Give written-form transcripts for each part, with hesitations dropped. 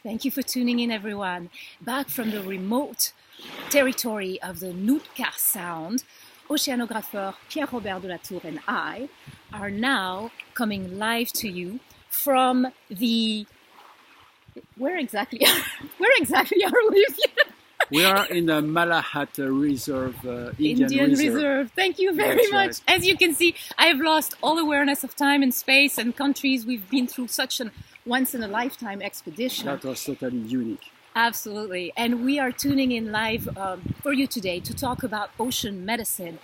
Thank you for tuning in, everyone. Back from the remote territory of the Nootka Sound, oceanographer Pierre-Robert de la Tour and I are now coming live to you from the... Where exactly are we? We are in the Malahat Reserve, Indian Reserve. Thank you very much. Right. As you can see, I have lost all awareness of time and space and countries. We've been through such an once-in-a-lifetime expedition. That was totally unique. Absolutely. And we are tuning in live for you today to talk about ocean medicine.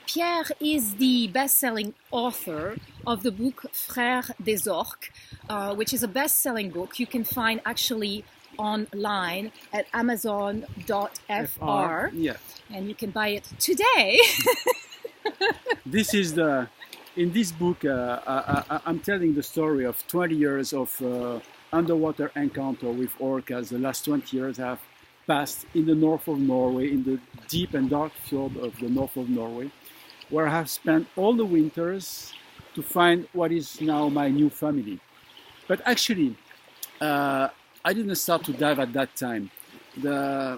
Pierre is the best-selling author of the book Frères des Orques, which is a best-selling book you can find actually online at amazon.fr. Yeah. And you can buy it today. In this book, I'm telling the story of 20 years of underwater encounter with orcas. The last 20 years have passed in the north of Norway, in the deep and dark fjord of the north of Norway, where I have spent all the winters to find what is now my new family. But actually, I didn't start to dive at that time.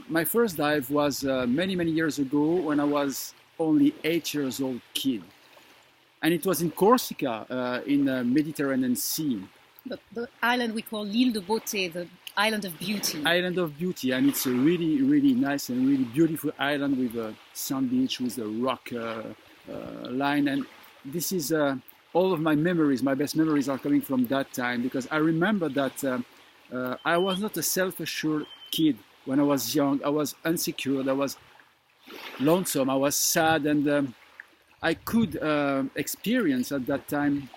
My first dive was many years ago when I was only 8 years old kid. And it was in Corsica, in the Mediterranean Sea. The island we call l'Île de Beauté, the island of beauty. Island of beauty, and it's a really nice and really beautiful island with a sand beach, with a rock line. And this is all of my memories, my best memories are coming from that time, because I remember that I was not a self-assured kid when I was young. I was insecure, I was lonesome, I was sad, and I could experience at that time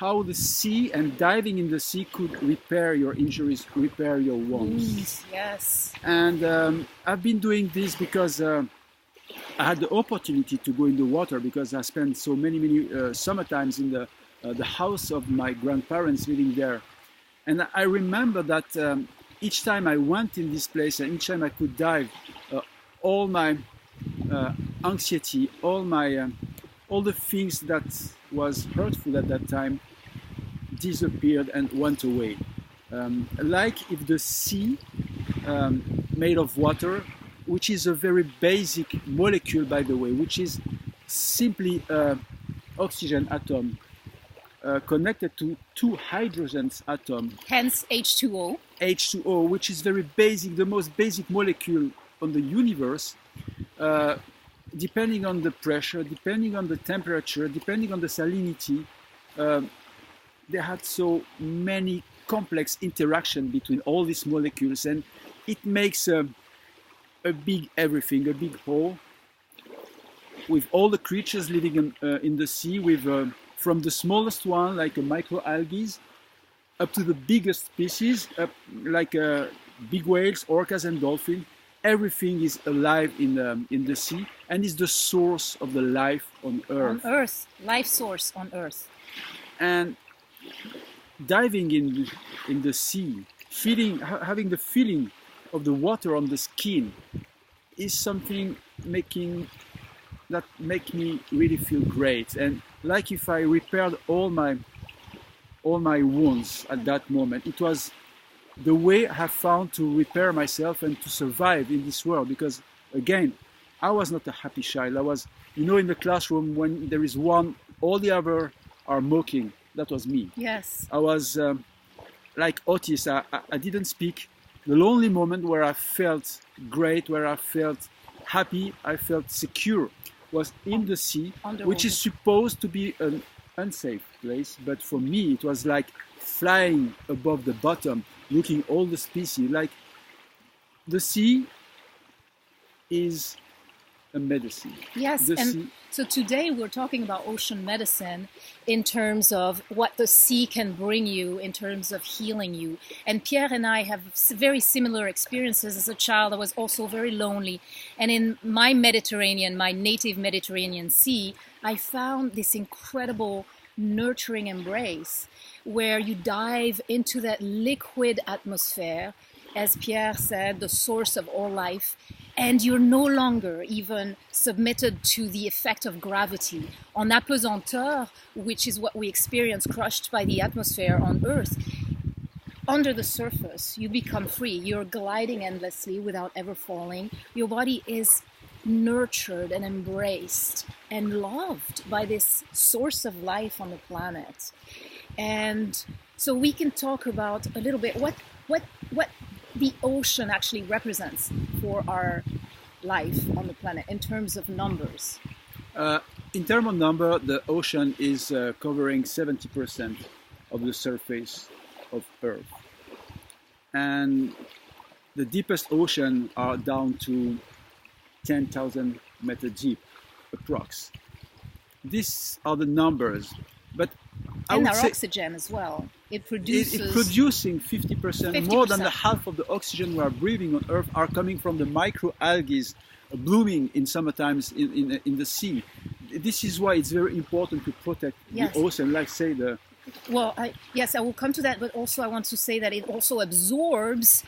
how the sea and diving in the sea could repair your injuries, repair your wounds. Yes. And I've been doing this because I had the opportunity to go in the water, because I spent so many summer times in the house of my grandparents living there. And I remember that each time I went in this place and each time I could dive, all my anxiety, all the things that was hurtful at that time disappeared and went away. Like if the sea made of water, which is a very basic molecule, by the way, which is simply oxygen atom connected to two hydrogen atoms. Hence H2O. H2O, which is very basic, the most basic molecule on the universe. Depending on the pressure, depending on the temperature, depending on the salinity, they had so many complex interactions between all these molecules, and it makes a big everything, a big whole, with all the creatures living in the sea, with from the smallest one, like a microalgae, up to the biggest species, like big whales, orcas, and dolphins. Everything is alive in the sea, and is the source of the life on Earth. On Earth, life source on Earth. And diving in the sea, having the feeling of the water on the skin, is something that make me really feel great. And like if I repaired all my wounds at that moment, it was the way I have found to repair myself and to survive in this world. Because again, I was not a happy child. I was, in the classroom when there is one, all the other are mocking. That was me. Yes. I was like Otis. I didn't speak. The lonely moment where I felt great, where I felt happy, I felt secure, was in the sea, which is supposed to be an unsafe place. But for me, it was like flying above the bottom, looking all the species. Like the sea is a medicine. Yes, so today we're talking about ocean medicine in terms of what the sea can bring you in terms of healing you. And Pierre and I have very similar experiences. As a child, I was also very lonely. And in my native Mediterranean sea, I found this incredible nurturing embrace where you dive into that liquid atmosphere, as Pierre said, the source of all life, and you're no longer even submitted to the effect of gravity. En apesanteur, which is what we experience crushed by the atmosphere on Earth, under the surface, you become free. You're gliding endlessly without ever falling. Your body is nurtured and embraced and loved by this source of life on the planet. And so we can talk about a little bit what the ocean actually represents for our life on the planet in terms of numbers. In terms of number, the ocean is covering 70% of the surface of Earth. And the deepest ocean are down to 10,000 meters deep, approx. These are the numbers. But and our oxygen as well. It's producing 50%, more than the half of the oxygen we are breathing on Earth are coming from the microalgae blooming in summertimes in the sea. This is why it's very important to protect the ocean, like say the... Well, I will come to that, but also I want to say that it also absorbs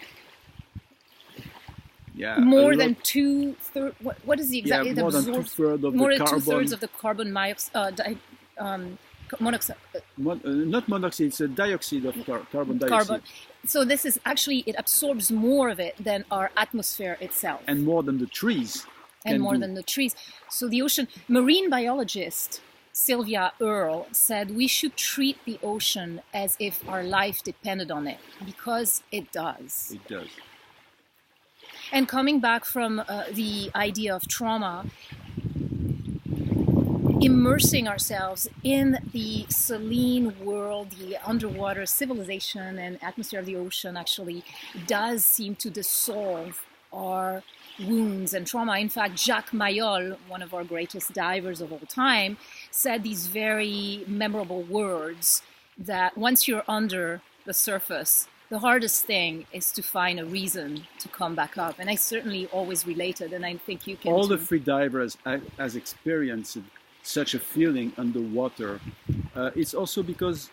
more than two-thirds... What is the exact... more than two-thirds of more the than carbon. Two-thirds of the carbon monoxide. Not monoxide, it's a dioxide of carbon dioxide. So this is actually, it absorbs more of it than our atmosphere itself. And more than the trees. Than the trees. So the ocean, marine biologist Sylvia Earle said we should treat the ocean as if our life depended on it, because it does. It does. And coming back from the idea of trauma, immersing ourselves in the saline world, the underwater civilization and atmosphere of the ocean actually does seem to dissolve our wounds and trauma. In fact, Jacques Mayol, one of our greatest divers of all time, said these very memorable words that once you're under the surface, the hardest thing is to find a reason to come back up. And I certainly always related, and I think you can all too. The free divers has experienced such a feeling underwater. It's also because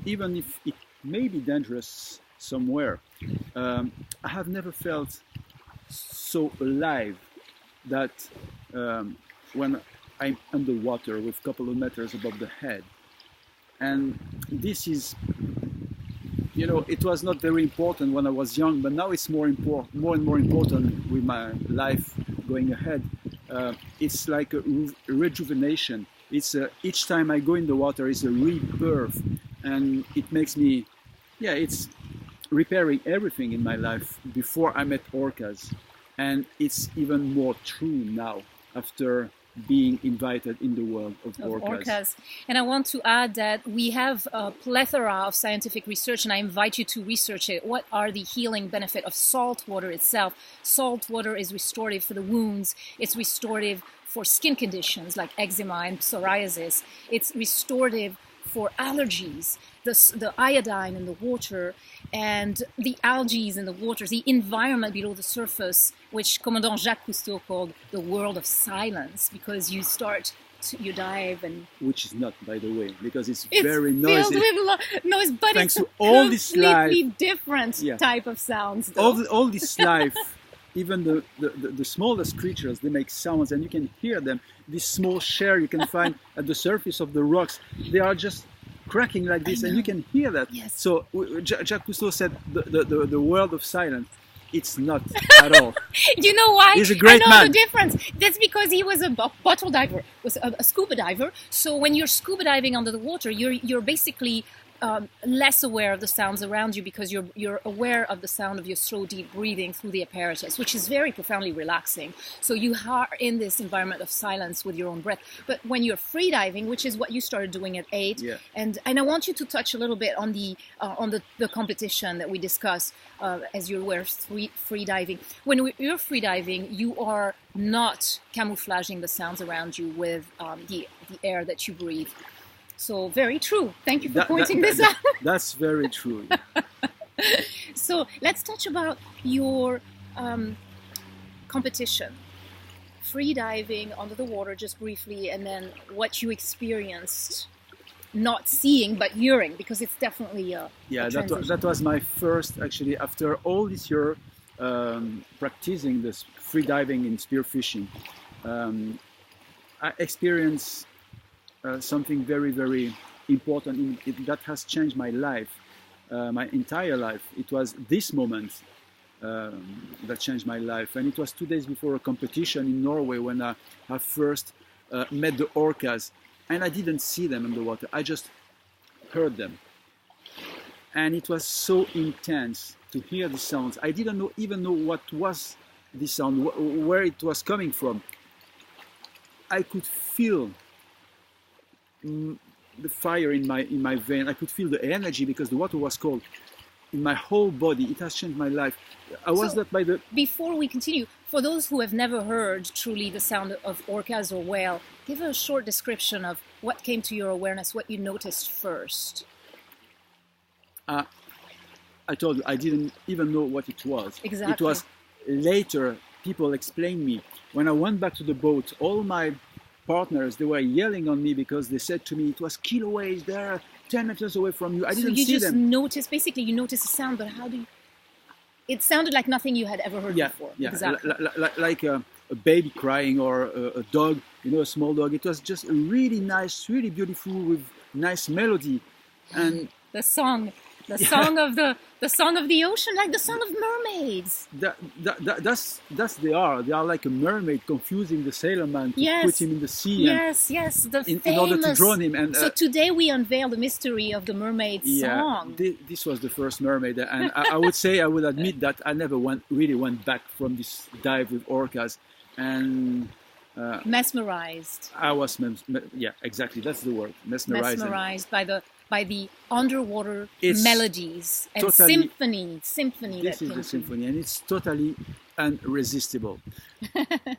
even if it may be dangerous somewhere, I have never felt so alive that when I'm underwater with a couple of meters above the head. And this is, it was not very important when I was young, but now it's more and more important with my life going ahead. It's like a rejuvenation. It's each time I go in the water is a rebirth, and it makes me, it's repairing everything in my life before I met orcas. And it's even more true now after being invited in the world of orcas. And I want to add that we have a plethora of scientific research, and I invite you to research it. What are the healing benefit of salt water itself? Salt water is restorative for the wounds. It's restorative for skin conditions like eczema and psoriasis. It's restorative for allergies, the iodine in the water and the algae in the waters, the environment below the surface, which Commandant Jacques Cousteau called the world of silence, because you dive and... Which is not, by the way, because it's very noisy. Filled with noise, but thanks it's to all this life, completely different type of sounds. All this life, even the smallest creatures, they make sounds and you can hear them. This small shell you can find at the surface of the rocks, they are just cracking like this, and you can hear that. Yes. So Jacques Cousteau said the world of silence. It's not at all. You know why? He's a great man. I know the difference. That's because he was a bottle diver, was a scuba diver. So when you're scuba diving under the water, you're basically less aware of the sounds around you, because you're aware of the sound of your slow, deep breathing through the apparatus, which is very profoundly relaxing. So you are in this environment of silence with your own breath. But when you're free diving, which is what you started doing at 8, and I want you to touch a little bit on the competition that we discussed as you were free diving. When you're free diving, you are not camouflaging the sounds around you with the air that you breathe. So very true. Thank you for pointing this out. That's very true. So let's touch about your competition. Free diving under the water, just briefly, and then what you experienced, not seeing but hearing, because it's definitely a that was my first, actually, after all this year practicing this free diving and spearfishing. I experienced something very, very important that has changed my life. my entire life. It was this moment that changed my life. And it was 2 days before a competition in Norway when I first met the orcas. And I didn't see them in the water, I just heard them. And it was so intense to hear the sounds. I didn't even know what was the sound, where it was coming from. I could feel the fire in my vein. I could feel the energy because the water was cold. In my whole body, it has changed my life. I was that by the... Before we continue, for those who have never heard truly the sound of orcas or whale, give a short description of what came to your awareness, what you noticed first. I told you, I didn't even know what it was. Exactly. It was later, people explained me. When I went back to the boat, all my partners, they were yelling on me because they said to me, it was kiloways, they're 10 meters away from you. I didn't see them. So you just noticed, basically you noticed the sound, but how do you... It sounded like nothing you had ever heard before. Yeah, exactly. Like a baby crying or a dog, a small dog. It was just really nice, really beautiful with nice melody. And the song of the ocean, like the song of mermaids. That's they are like a mermaid confusing the sailorman to put him in the sea. Yes, in order to drown him. And so today we unveil the mystery of the mermaid song. This was the first mermaid, and I would admit that I never really went back from this dive with orcas, and mesmerized. I was exactly, that's the word, mesmerized by the underwater melodies and symphony. This is the symphony, and it's totally irresistible.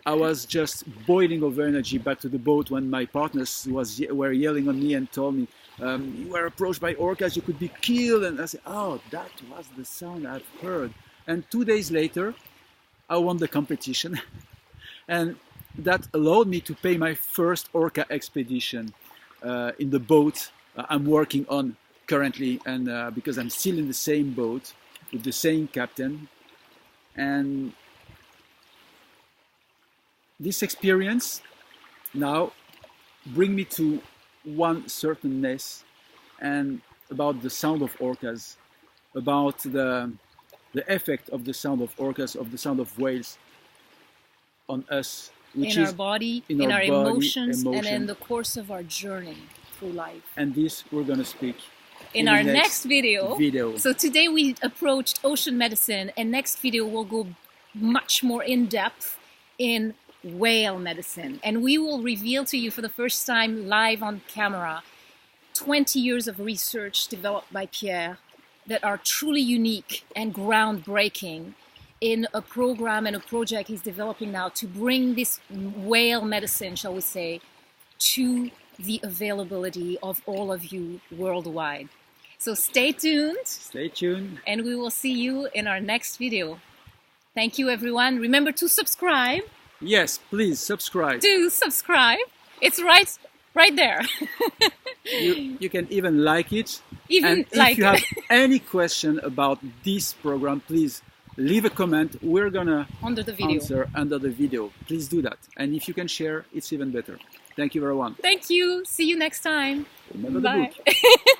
I was just boiling over energy back to the boat when my partners were yelling on me and told me, you were approached by orcas, you could be killed. And I said, oh, that was the sound I've heard. And 2 days later, I won the competition. And that allowed me to pay my first orca expedition in the boat I'm working on currently, and because I'm still in the same boat with the same captain. And this experience now bring me to one certainness, and about the sound of orcas, about the effect of the sound of orcas, of the sound of whales on us, which in our body, in our emotions, and in the course of our journey through life. And this we're going to speak in our next video. So today we approached ocean medicine, and next video we'll go much more in depth in whale medicine, and we will reveal to you for the first time live on camera 20 years of research developed by Pierre that are truly unique and groundbreaking in a program and a project he's developing now to bring this whale medicine, shall we say, to the availability of all of you worldwide. So stay tuned. Stay tuned. And we will see you in our next video. Thank you, everyone. Remember to subscribe. Yes, please subscribe. Do subscribe. It's right there. You can even like it. And if you have any question about this program, please leave a comment. We're gonna answer under the video. Please do that. And if you can share, it's even better. Thank you, everyone. Thank you. See you next time. Remember Bye. The book.